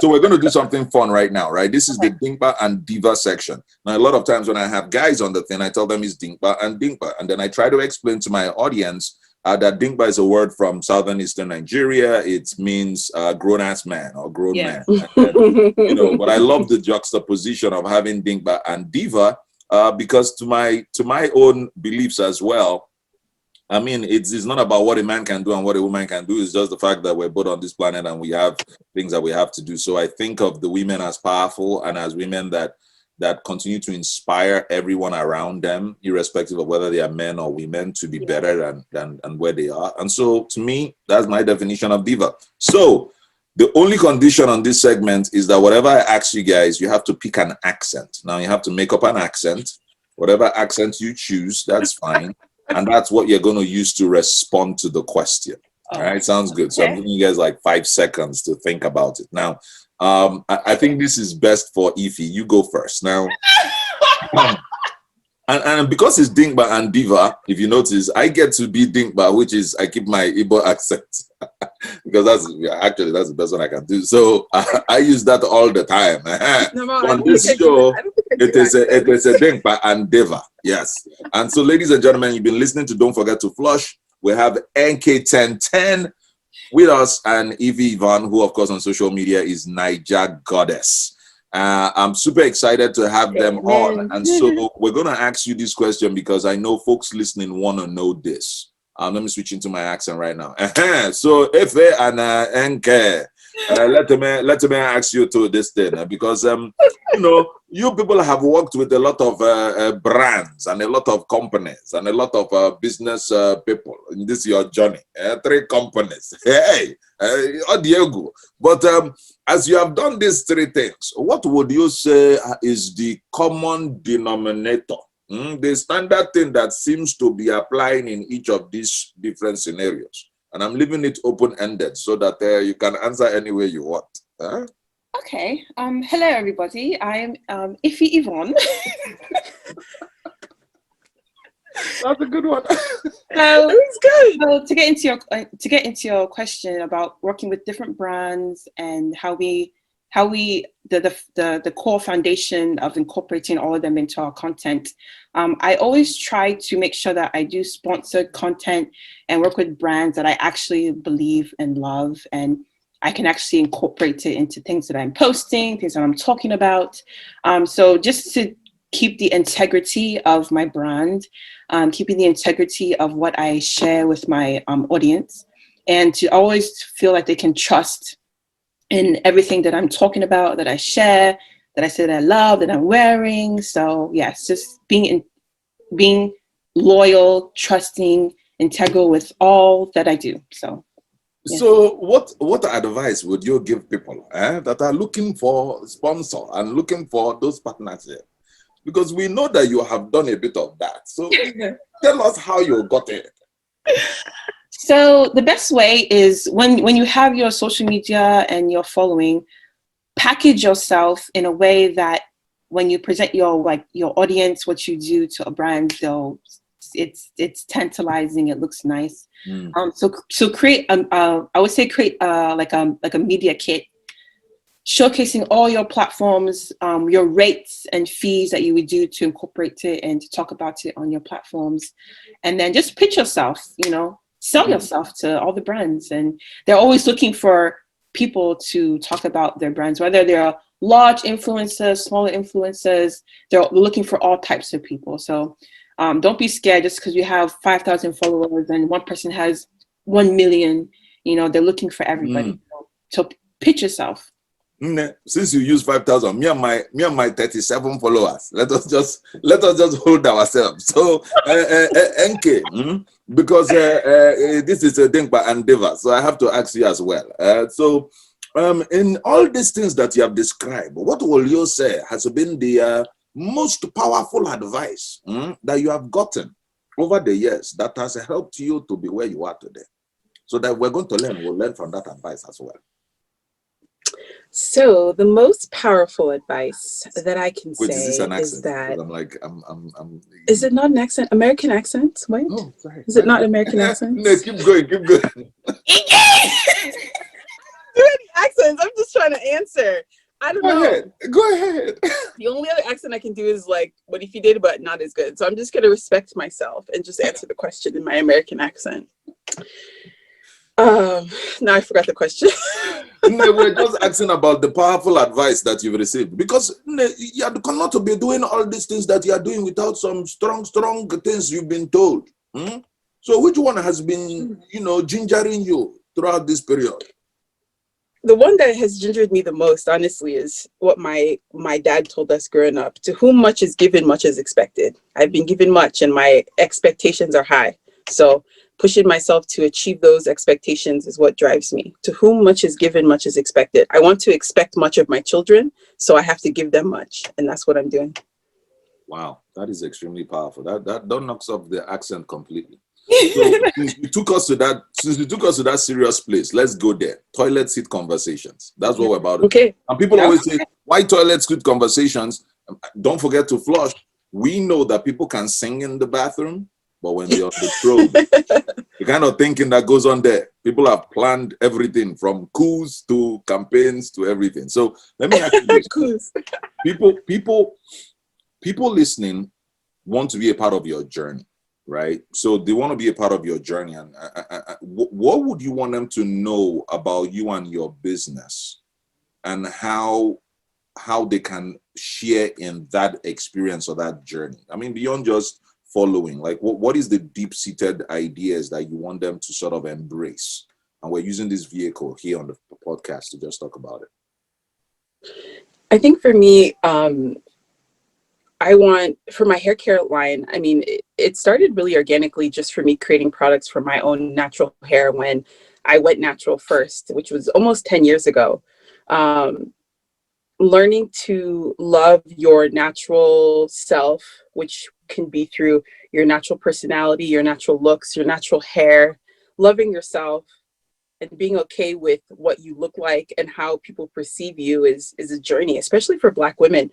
Speaker 1: we're going to do something fun right now, right? This is the Dinkpa and Diva section. Now, a lot of times when I have guys on the thing, I tell them it's Dinkpa and Dinkpa. And then I try to explain to my audience that Dinkpa is a word from southern eastern Nigeria. It means grown-ass man or grown man. And then, you know, but I love the juxtaposition of having Dinkpa and Diva, because to my own beliefs as well, I mean, it's not about what a man can do and what a woman can do. It's just the fact that we're both on this planet and we have things that we have to do. So I think of the women as powerful and as women that continue to inspire everyone around them, irrespective of whether they are men or women, to be better than where they are. And so to me, that's my definition of diva. So the only condition on this segment is that whatever I ask you guys, you have to pick an accent. Now you have to make up an accent. Whatever accent you choose, that's fine. And that's what you're going to use to respond to the question. All right, sounds good. So I'm giving you guys like 5 seconds to think about it. Now, I think this is best for Ify. You go first. Now, and because it's Dinkpa and Diva, if you notice, I get to be Dinkpa, which is I keep my Igbo accent. Because that's the best one I can do. So I use that all the time. On this show, it is a Dinkpa and Diva. Yes. And so, ladies and gentlemen, you've been listening to Don't Forget to Flush. We have NK1010 with us, and Ify Yvonne, who of course on social media is Naija Goddess. I'm super excited to have them on. And so we're going to ask you this question because I know folks listening want to know this. Let me switch into my accent right now. So Ify and Nkeiru, let me ask you to this thing, because you know, you people have worked with a lot of brands and a lot of companies and a lot of business people. This is your journey. 3 companies. Hey, Diego. But as you have done these 3 things, what would you say is the common denominator? The standard thing that seems to be applying in each of these different scenarios. And I'm leaving it open-ended so that you can answer any way you want.
Speaker 2: Okay. Hello, everybody. I'm Ify Yvonne.
Speaker 1: That's a good one.
Speaker 3: It's good.
Speaker 2: So to get into your question about working with different brands and how we the core foundation of incorporating all of them into our content. I always try to make sure that I do sponsored content and work with brands that I actually believe and love, and I can actually incorporate it into things that I'm posting, things that I'm talking about. So just to keep the integrity of my brand, keeping the integrity of what I share with my audience, and to always feel like they can trust in everything that I'm talking about, that I share, that I say that I love, that I'm wearing. So yes, just being loyal, trusting, integral with all that I do. So. Yeah.
Speaker 1: So what advice would you give people that are looking for sponsor and looking for those partners here? Because we know that you have done a bit of that. So tell us how you got it.
Speaker 2: So the best way is when you have your social media and your following, package yourself in a way that when you present your audience, what you do to a brand, they'll it's tantalizing. It looks nice. So create I would say create like a media kit showcasing all your platforms, your rates and fees that you would do to incorporate it and to talk about it on your platforms, and then just pitch yourself. Sell yourself to all the brands, and they're always looking for people to talk about their brands, whether they're large influencers, smaller influencers. They're looking for all types of people. So don't be scared just because you have 5,000 followers and one person has 1 million. They're looking for everybody. So pitch yourself.
Speaker 1: Since you use 5,000, me and my 37 followers, let us just hold ourselves. So Enkay, because this is a thing by endeavor, so I have to ask you as well. So in all these things that you have described, what will you say has been the most powerful advice that you have gotten over the years that has helped you to be where you are today? So that we're going to we'll learn from that advice as well.
Speaker 3: So the most powerful advice that I can say
Speaker 1: is this an accent?
Speaker 3: Is that
Speaker 1: I'm
Speaker 3: Is it not an accent? American accent? Wait.
Speaker 1: Oh, sorry.
Speaker 3: Is it not American accent?
Speaker 1: No, keep going.
Speaker 3: Do any accents? I'm just trying to answer. I don't know.
Speaker 1: Go ahead.
Speaker 3: The only other accent I can do is like, what if you did, but not as good. So I'm just going to respect myself and just answer the question in my American accent. Now I forgot the question.
Speaker 1: No, we're just asking about the powerful advice that you've received, because you cannot be doing all these things that you are doing without some strong things you've been told. So which one has been, gingering you throughout this period?
Speaker 3: The one that has gingered me the most, honestly, is what my dad told us growing up. To whom much is given, much is expected. I've been given much and my expectations are high. So pushing myself to achieve those expectations is what drives me. To whom much is given, much is expected. I want to expect much of my children, so I have to give them much. And that's what I'm doing.
Speaker 1: Wow, that is extremely powerful. That knocks off the accent completely. So since you took us to that serious place, let's go there. Toilet seat conversations. That's what we're about.
Speaker 3: Okay.
Speaker 1: And people always say, why toilet seat conversations? Don't forget to flush. We know that people can sing in the bathroom, but when they're on the throne, the kind of thinking that goes on there, people have planned everything from coups to campaigns to everything. So let me ask you this. People listening want to be a part of your journey, right? So they want to be a part of your journey. And what would you want them to know about you and your business, and how they can share in that experience or that journey? I mean, beyond just following, like what is the deep-seated ideas that you want them to sort of embrace? And we're using this vehicle here on the podcast to just talk about it.
Speaker 3: I think for me, I want, for my hair care line, I mean, it started really organically just for me creating products for my own natural hair when I went natural first, which was almost 10 years ago. Learning to love your natural self, which can be through your natural personality, your natural looks, your natural hair, loving yourself and being okay with what you look like and how people perceive you is a journey, especially for Black women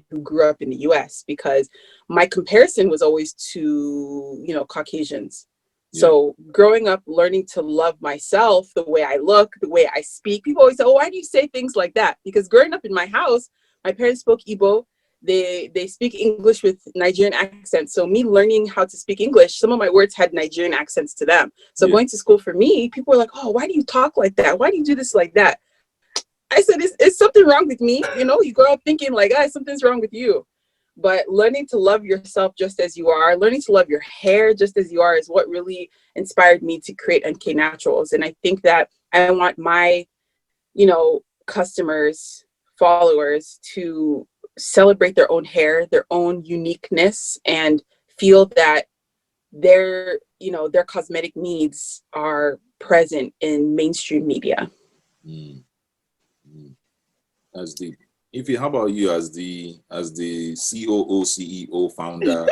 Speaker 3: who grew up in the US, because my comparison was always to, Caucasians. Yeah. So growing up, learning to love myself, the way I look, the way I speak, people always say, oh, why do you say things like that? Because growing up in my house, my parents spoke Igbo. They speak English with Nigerian accents. So me learning how to speak English, some of my words had Nigerian accents to them. So going to school for me, people were like, oh, why do you talk like that? Why do you do this like that? I said, it's something wrong with me. You grow up thinking like, something's wrong with you. But learning to love yourself just as you are, learning to love your hair just as you are is what really inspired me to create Enkay Naturals. And I think that I want my, customers, followers to celebrate their own hair, their own uniqueness, and feel that their cosmetic needs are present in mainstream media.
Speaker 1: That's deep. Ify, how about you as the COO, CEO, founder,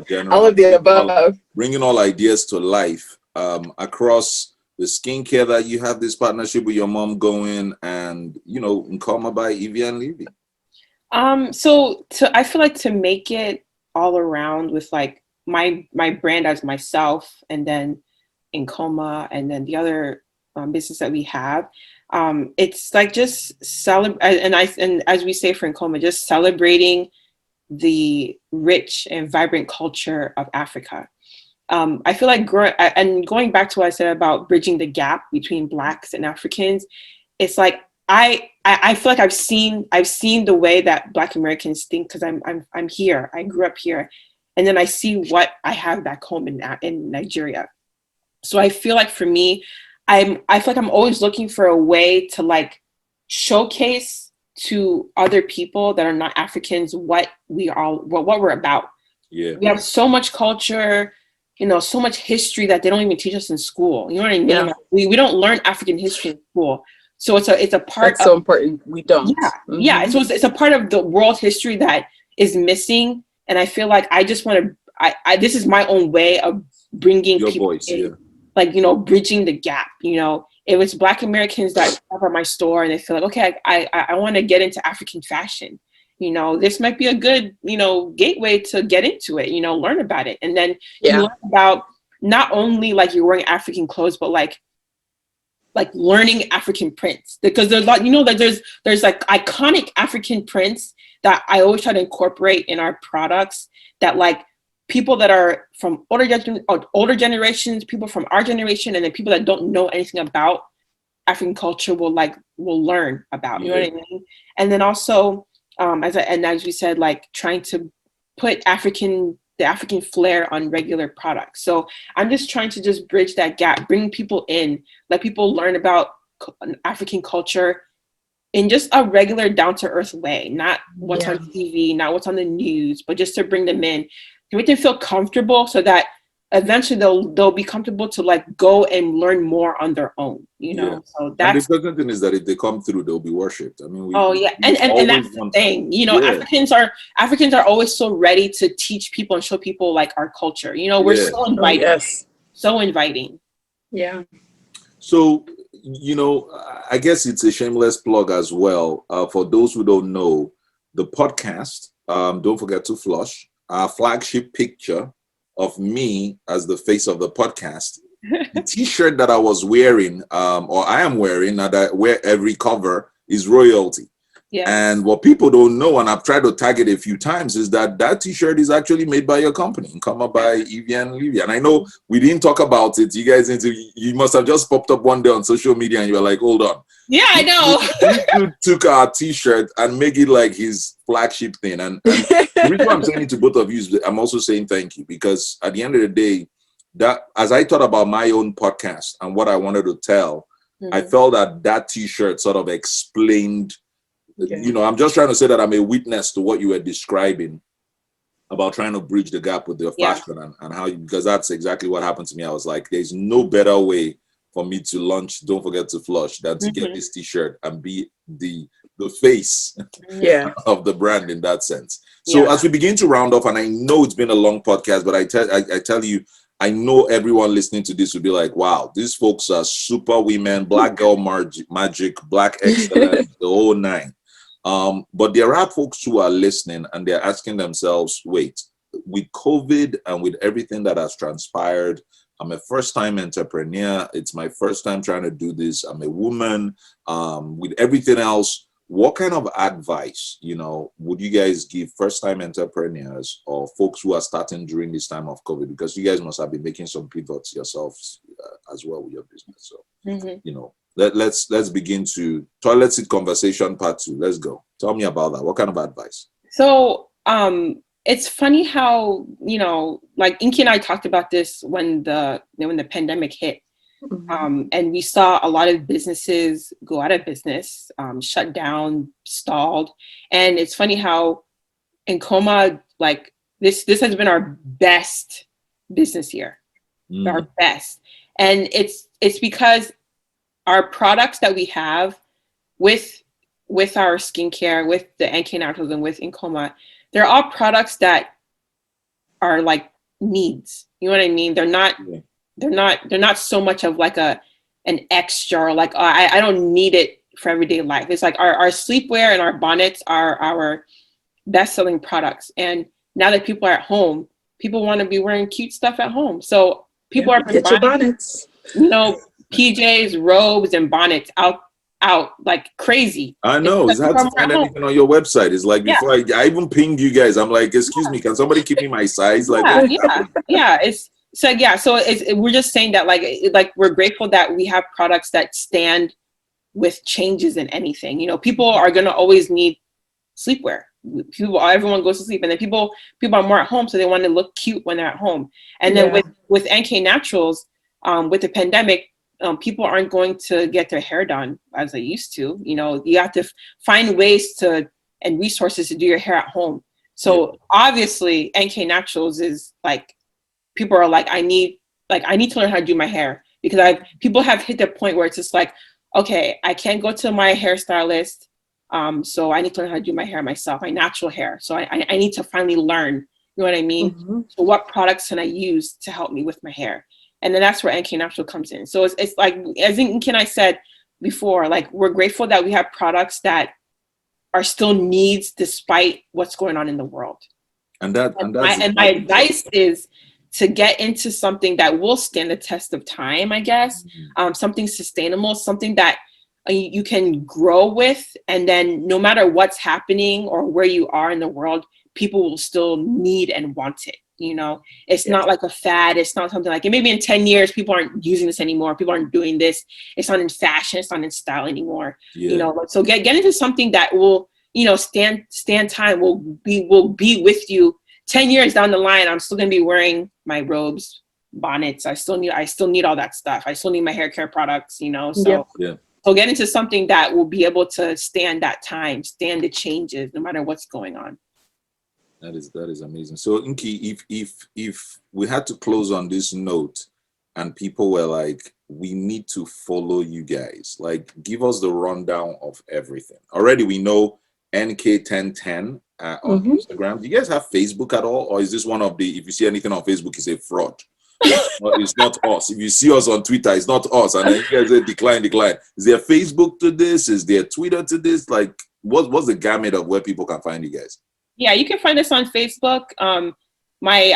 Speaker 1: general,
Speaker 3: all of the above,
Speaker 1: bringing all ideas to life across the skincare that you have this partnership with your mom going, and Nkoma by Ify and Levy?
Speaker 2: So I feel like to make it all around with like my brand as myself, and then Nkoma, and then the other business that we have. It's like just celebrate, and as we say for Nkoma, just celebrating the rich and vibrant culture of Africa. I feel like going back to what I said about bridging the gap between Blacks and Africans, it's like I feel like I've seen the way that Black Americans think, because I'm here. I grew up here, and then I see what I have back home in Nigeria. So I feel like for me, I feel like I'm always looking for a way to like showcase to other people that are not Africans what we're about.
Speaker 1: Yeah.
Speaker 2: We have so much culture, so much history that they don't even teach us in school. You know what I mean?
Speaker 3: Yeah.
Speaker 2: We don't learn African history in school. So it's a part
Speaker 3: That's so important. We don't.
Speaker 2: Yeah. Mm-hmm. Yeah. So it's a part of the world history that is missing. And I feel like I just want to, this is my own way of bringing
Speaker 1: your
Speaker 2: people
Speaker 1: voice,
Speaker 2: in,
Speaker 1: yeah.
Speaker 2: like, bridging the gap. If it's Black Americans that shop at my store and they feel like, okay, I want to get into African fashion, this might be a good, gateway to get into it, learn about it. And then you learn about not only like you're wearing African clothes, but like learning African prints, because there's like, there's like iconic African prints that I always try to incorporate in our products, that like people that are from older generations, people from our generation, and then people that don't know anything about African culture will learn about, you know what I mean? And then also, as we said, like trying to put the African flair on regular products. So I'm just trying to just bridge that gap, bring people in, let people learn about African culture in just a regular down-to-earth way, not what's on TV, not what's on the news, but just to bring them in, to make them feel comfortable, so that eventually they'll be comfortable to like go and learn more on their own, So that's,
Speaker 1: and the second thing is that if they come through, they'll be worshipped. I mean,
Speaker 2: and that's the thing, Africans are always so ready to teach people and show people like our culture. We're so inviting, so inviting.
Speaker 3: Yeah.
Speaker 1: So, I guess it's a shameless plug as well. For those who don't know, the podcast, don't forget to flush, our flagship picture of me as the face of the podcast. The t-shirt that I was wearing, or I am wearing, that I wear every cover, is royalty. Yeah. And what people don't know, and I've tried to tag it a few times, is that t-shirt is actually made by your company, come up by Ify and Livia. And I know we didn't talk about it. You must have just popped up one day on social media and you were like, hold on.
Speaker 2: Yeah, I know.
Speaker 1: This dude took our t-shirt and made it like his flagship thing. And the reason why I'm saying it to both of you is I'm also saying thank you, because at the end of the day, that as I thought about my own podcast and what I wanted to tell, I felt that t-shirt sort of explained. I'm just trying to say that I'm a witness to what you were describing about trying to bridge the gap with your fashion and how because that's exactly what happened to me. I was like, there's no better way for me to launch Don't Forget to Flush than to get this t-shirt and be the face of the brand in that sense. So as we begin to round off, and I know it's been a long podcast, but I tell you, I know everyone listening to this will be like, wow, these folks are super women, Black girl magic, Black excellence, the whole nine. But there are folks who are listening and they're asking themselves, wait, with COVID and with everything that has transpired, I'm a first-time entrepreneur. It's my first time trying to do this. I'm a woman. With everything else, what kind of advice, would you guys give first-time entrepreneurs or folks who are starting during this time of COVID? Because you guys must have been making some pivots yourselves as well with your business. So, let's begin to toilet seat conversation part 2. Let's go. Tell me about that. What kind of advice?
Speaker 2: So, it's funny how, like Inky and I talked about this when the pandemic hit. And we saw a lot of businesses go out of business, shut down, stalled. And it's funny how Nkoma, like this has been our best business year, our best. And it's because our products that we have with our skincare, with the Enkay Naturals and with Nkoma, they're all products that are like needs. You know what I mean? They're not so much of like an extra, or like, I don't need it for everyday life. It's like our sleepwear and our bonnets are our best-selling products. And now that people are at home, people want to be wearing cute stuff at home. So people are
Speaker 3: Get your bonnets.
Speaker 2: PJs, robes, and bonnets out like crazy.
Speaker 1: I know. It's hard to find anything on your website. It's like before I even pinged you guys, I'm like, excuse me, can somebody keep me my size? Like, we're just saying that like we're grateful that we have products that stand with changes in anything. People are gonna always need sleepwear. Everyone goes to sleep, and then people are more at home, so they want to look cute when they're at home. And then with Enkay Naturals, with the pandemic, people aren't going to get their hair done as they used to. You have to find ways and resources to do your hair at home. So obviously Enkay Naturals is like, people are like, I need to learn how to do my hair, because people have hit the point where it's just like, okay, I can't go to my hairstylist. So I need to learn how to do my hair myself, my natural hair. So I need to finally learn, you know what I mean? Mm-hmm. So what products can I use to help me with my hair? And then that's where Enkay Natural comes in. So it's like, as I said before, like, we're grateful that we have products that are still needs despite what's going on in the world. And my advice is to get into something that will stand the test of time, I guess. Mm-hmm. Something sustainable, something that you can grow with, and then no matter what's happening or where you are in the world, people will still need and want it. It's not like a fad. It's not something like, maybe in 10 years, people aren't using this anymore. People aren't doing this. It's not in fashion. It's not in style anymore. Yeah. So get into something that will, stand time, will be with you 10 years down the line. I'm still going to be wearing my robes, bonnets. I still need all that stuff. I still need my hair care products, so. Yeah. So get into something that will be able to stand that time, stand the changes, no matter what's going on. That is amazing. So Nkei, if we had to close on this note, and people were like, we need to follow you guys, like, give us the rundown of everything. Already we know NK1010 on Instagram. Do you guys have Facebook at all? Or is this one of the, if you see anything on Facebook, it's a fraud? It's not us. If you see us on Twitter, it's not us. And then you guys say decline. Is there Facebook to this? Is there Twitter to this? Like, what's the gamut of where people can find you guys?
Speaker 2: Yeah, you can find us on Facebook. I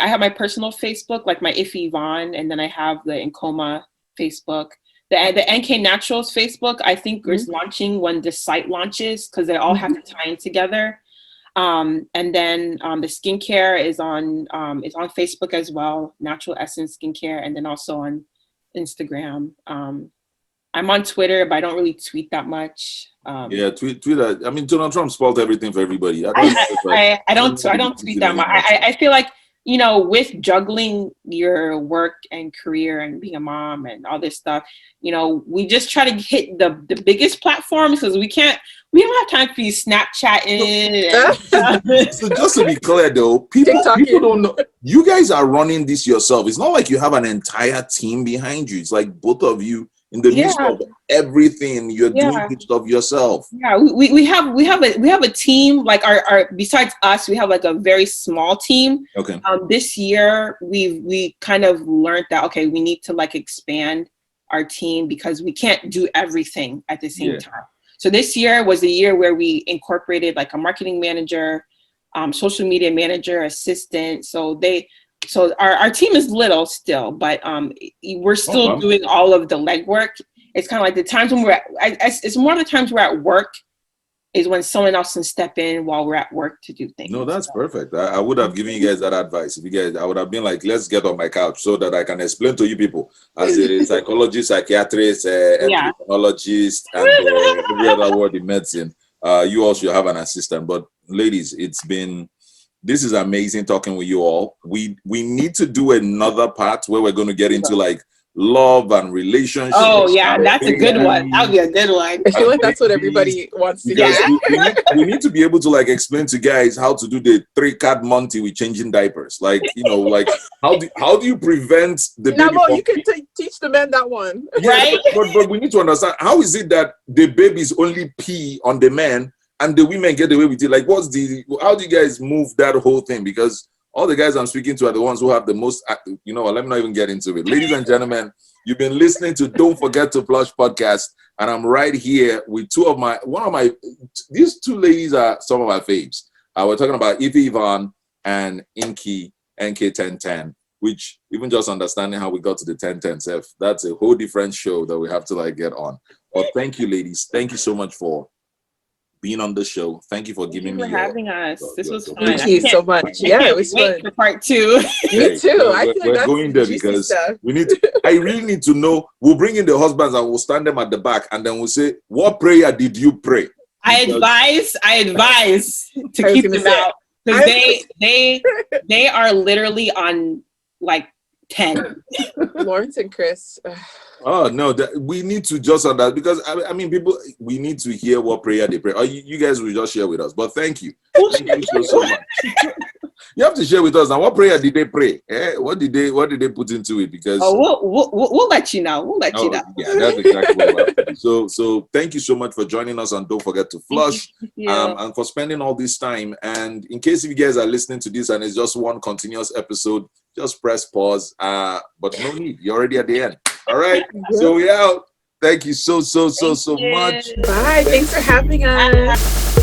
Speaker 2: have my personal Facebook, like my Ify Yvonne, and then I have the Nkoma Facebook. The Enkay Naturals Facebook, I think, is launching when the site launches, because they all have to tie in together. And then the skincare is on Facebook as well, Natural Essence Skincare, and then also on Instagram. I'm on Twitter, but I don't really tweet that much.
Speaker 1: Twitter. I mean, Donald Trump spoiled everything for everybody.
Speaker 2: I don't tweet that much. I feel like, with juggling your work and career and being a mom and all this stuff, we just try to hit the biggest platforms, because we don't have time for you Snapchatting.
Speaker 1: So just to be clear though, people don't know. You guys are running this yourself. It's not like you have an entire team behind you. It's like both of you in the midst of everything, you're doing this stuff yourself.
Speaker 2: Yeah, we have a team, like our besides us, we have like a very small team.
Speaker 1: Okay.
Speaker 2: This year we kind of learned that, okay, we need to like expand our team, because we can't do everything at the same time. So this year was the year where we incorporated like a marketing manager, social media manager, assistant. So our team is little still, but we're still doing all of the legwork. It's kind of like the times when it's more the times we're at work is when someone else can step in while we're at work to do things.
Speaker 1: No, that's perfect. I would have given you guys that advice. I would have been like, let's get on my couch so that I can explain to you people as a psychologist, psychiatrist, endocrinologist, and every other word in medicine. You also have an assistant. But ladies, this is amazing talking with you all. We need to do another part where we're going to get into like love and relationships.
Speaker 2: Oh yeah, that's a good one. That would be a good one.
Speaker 3: I feel like that's what everybody wants to do.
Speaker 1: We need to be able to like explain to guys how to do the 3-card Monty with changing diapers. Like, like how do you prevent the baby?
Speaker 3: No, you can teach the men that one,
Speaker 2: right?
Speaker 1: But we need to understand, how is it that the babies only pee on the men and the women get away with it? Like, how do you guys move that whole thing? Because all the guys I'm speaking to are the ones who have the most, let me not even get into it. Ladies and gentlemen, you've been listening to Don't Forget to Flush podcast, and I'm right here with these two ladies are some of my faves. We're talking about Ify Yvonne and Nkeiru 1010, which even just understanding how we got to the 1010 that's a whole different show that we have to like get on. But thank you, ladies. Thank you so much for being on the show. Thank you for giving me
Speaker 2: having us. This was fun.
Speaker 3: Thank you so much. Yeah, it was fun.
Speaker 2: For part 2.
Speaker 3: Me too. I feel
Speaker 1: we're going there because we need to, I really need to know. We'll bring in the husbands and we'll stand them at the back and then we'll say, what prayer did you pray?
Speaker 2: I advise to keep them out because they are literally on like 10.
Speaker 3: Lawrence and Chris.
Speaker 1: Oh no, we need to just on that because I mean, people, we need to hear what prayer they pray. Or you guys will just share with us. But thank you so much. You have to share with us now. What prayer did they pray? What did they put into it? Because
Speaker 2: we'll let you know. We'll let you know.
Speaker 1: Yeah, that's exactly what happened. So thank you so much for joining us and don't forget to flush and for spending all this time. And in case if you guys are listening to this and it's just one continuous episode, just press pause. But no need. You're already at the end. All right. So we out. Thank you so much.
Speaker 3: Bye. Thanks for having us.